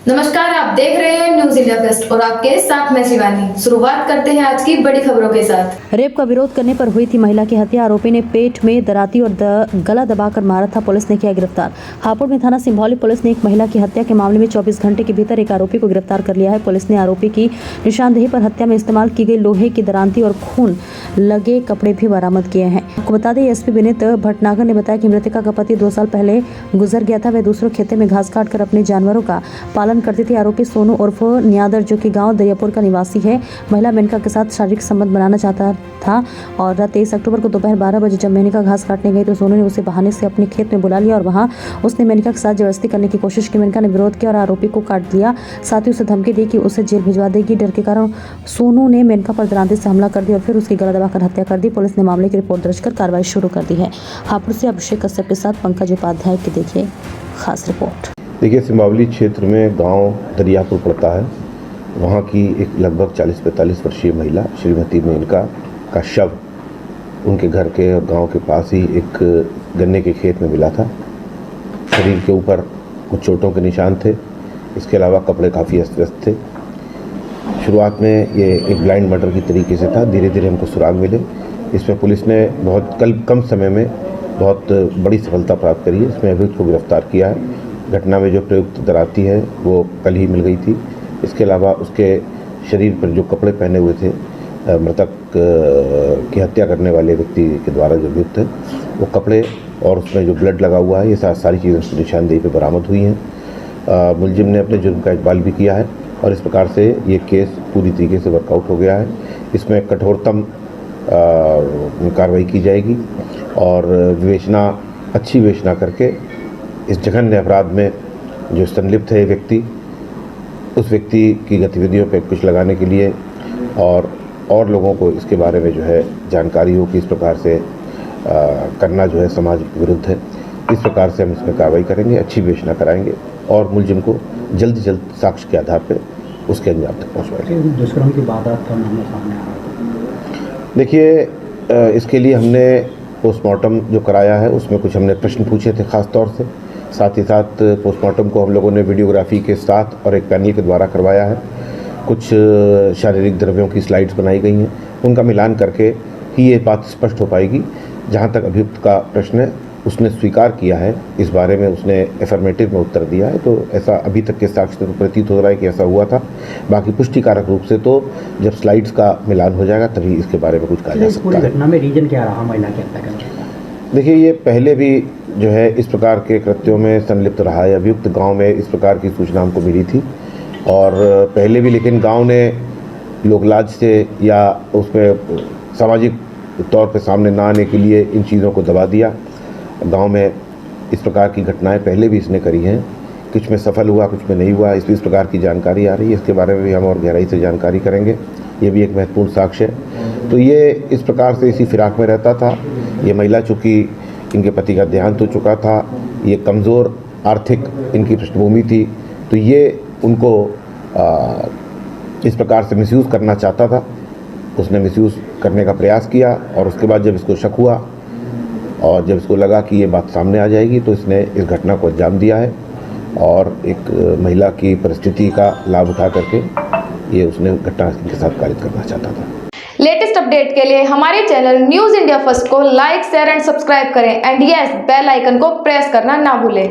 नमस्कार, आप देख रहे हैं न्यूज इंडिया फर्स्ट और आपके साथ मैं शिवानी। शुरुआत करते हैं आज की बड़ी खबरों के साथ। रेप का विरोध करने पर हुई थी महिला की हत्या। आरोपी ने पेट में दराती और गला दबाकर मारा था। पुलिस ने किया गिरफ्तार। हापुड़ में थाना सिंभौली पुलिस ने एक महिला की हत्या के मामले में 24 घंटे के भीतर एक आरोपी को गिरफ्तार कर लिया है। पुलिस ने आरोपी की निशानदेही पर हत्या में इस्तेमाल की गई लोहे की दरांती और खून लगे कपड़े भी बरामद किए हैं। आपको बता दें, एसपी विनीत भटनागर ने बताया कि मृतका का पति 2 साल पहले गुजर गया था। वह दूसरों खेते में घास काट कर अपने जानवरों का पालन करती थी। आरोपी सोनू उर्फ न्यादर, जो कि गांव दरियापुर का निवासी है, महिला मेनका के साथ शारीरिक संबंध बनाना चाहता था और 23 अक्टूबर को दोपहर 12 बजे जब मेनका घास काटने गई तो सोनू ने उसे बहाने से अपने खेत में बुला लिया और वहां उसने मेनका के साथ जबरदस्ती करने की कोशिश की। मेनका ने विरोध किया और आरोपी को काट दिया। साथ ही उसे धमकी दी कि उसे जेल भिजवा देगी। डर के कारण सोनू ने मेनका पर दरांती से हमला कर दिया और फिर उसकी गला दबाकर हत्या कर दी। पुलिस ने मामले की रिपोर्ट दर्ज कर कार्रवाई शुरू कर दी है। हापुड़ से अभिषेक कश्यप के साथ पंकज उपाध्याय की देखिए खास रिपोर्ट। देखिए, सिंभौली क्षेत्र में गांव दरियापुर पड़ता है। वहां की एक लगभग 40-45 वर्षीय महिला श्रीमती मेनका का शव उनके घर के और गांव के पास ही एक गन्ने के खेत में मिला था। शरीर के ऊपर कुछ चोटों के निशान थे। इसके अलावा कपड़े काफ़ी अस्त व्यस्त थे। शुरुआत में ये एक ब्लाइंड मर्डर की तरीके से था। धीरे धीरे हमको सुराग मिले। इसमें पुलिस ने कम समय में बहुत बड़ी सफलता प्राप्त करी है। इसमें अभियुक्त को गिरफ्तार किया है। घटना में जो प्रयुक्त दराती है वो कल ही मिल गई थी। इसके अलावा उसके शरीर पर जो कपड़े पहने हुए थे मृतक की हत्या करने वाले व्यक्ति के द्वारा जो अभियुक्त है, वो कपड़े और उसमें जो ब्लड लगा हुआ है, ये सारी चीज़ें उसकी निशानदेही पे बरामद हुई हैं। मुलजिम ने अपने जुर्म का इकबाल भी किया है और इस प्रकार से ये केस पूरी तरीके से वर्कआउट हो गया है। इसमें कठोरतम कार्रवाई की जाएगी और अच्छी विवेचना करके इस जघन्य अपराध में जो संलिप्त है व्यक्ति, उस व्यक्ति की गतिविधियों पर कुछ लगाने के लिए और लोगों को इसके बारे में जो है जानकारी हो कि इस प्रकार से करना जो है समाज के विरुद्ध है। इस प्रकार से हम इसमें कार्रवाई करेंगे, अच्छी विवेचना कराएंगे और मुलजिम को जल्द से जल्द साक्ष्य के आधार पर उसके अंजाम तक पहुँचवाएंगे। दुष्कर्म की वारदात का मामला सामने आ रहा है। देखिए, इसके लिए हमने पोस्टमार्टम जो कराया है उसमें कुछ हमने प्रश्न पूछे थे ख़ास तौर से। साथ ही साथ पोस्टमार्टम को हम लोगों ने वीडियोग्राफी के साथ और एक पैनल के द्वारा करवाया है। कुछ शारीरिक द्रव्यों की स्लाइड्स बनाई गई हैं। उनका मिलान करके ही ये बात स्पष्ट हो पाएगी। जहाँ तक अभियुक्त का प्रश्न है, उसने स्वीकार किया है, इस बारे में उसने एफर्मेटिव में उत्तर दिया है। तो ऐसा अभी तक के साक्ष्य तो प्रतीत हो रहा है कि ऐसा हुआ था। बाकी पुष्टिकारक रूप से तो जब स्लाइड्स का मिलान हो जाएगा तभी इसके बारे में कुछ कहा जा सकता है। घटना में रीजन क्या रहा महिला की हत्या करने का? देखिए, ये पहले भी जो है इस प्रकार के कृत्यों में संलिप्त रहा है। अभियुक्त गांव में इस प्रकार की सूचना हमको मिली थी और पहले भी, लेकिन गांव ने लोकलाज से या उसमें सामाजिक तौर पे सामने ना आने के लिए इन चीज़ों को दबा दिया। गांव में इस प्रकार की घटनाएं पहले भी इसने करी हैं। कुछ में सफल हुआ, कुछ में नहीं हुआ। इस प्रकार की जानकारी आ रही है। इसके बारे में भी हम और गहराई से जानकारी करेंगे। ये भी एक महत्वपूर्ण साक्ष्य है। तो ये इस प्रकार से इसी फिराक में रहता था। ये महिला चूँकि इनके पति का देहांत हो चुका था, ये कमज़ोर आर्थिक इनकी पृष्ठभूमि थी, तो ये उनको इस प्रकार से मिसयूज़ करना चाहता था। उसने मिसयूज़ करने का प्रयास किया और उसके बाद जब इसको शक हुआ और जब इसको लगा कि ये बात सामने आ जाएगी तो इसने इस घटना को अंजाम दिया है और एक महिला की परिस्थिति का लाभ उठा करके ये उसने घटना के साथ कारित करना चाहता था। लेटेस्ट अपडेट के लिए हमारे चैनल न्यूज इंडिया फर्स्ट को लाइक, शेयर एंड सब्सक्राइब करें एंड यस, बेल आइकन को प्रेस करना ना भूलें।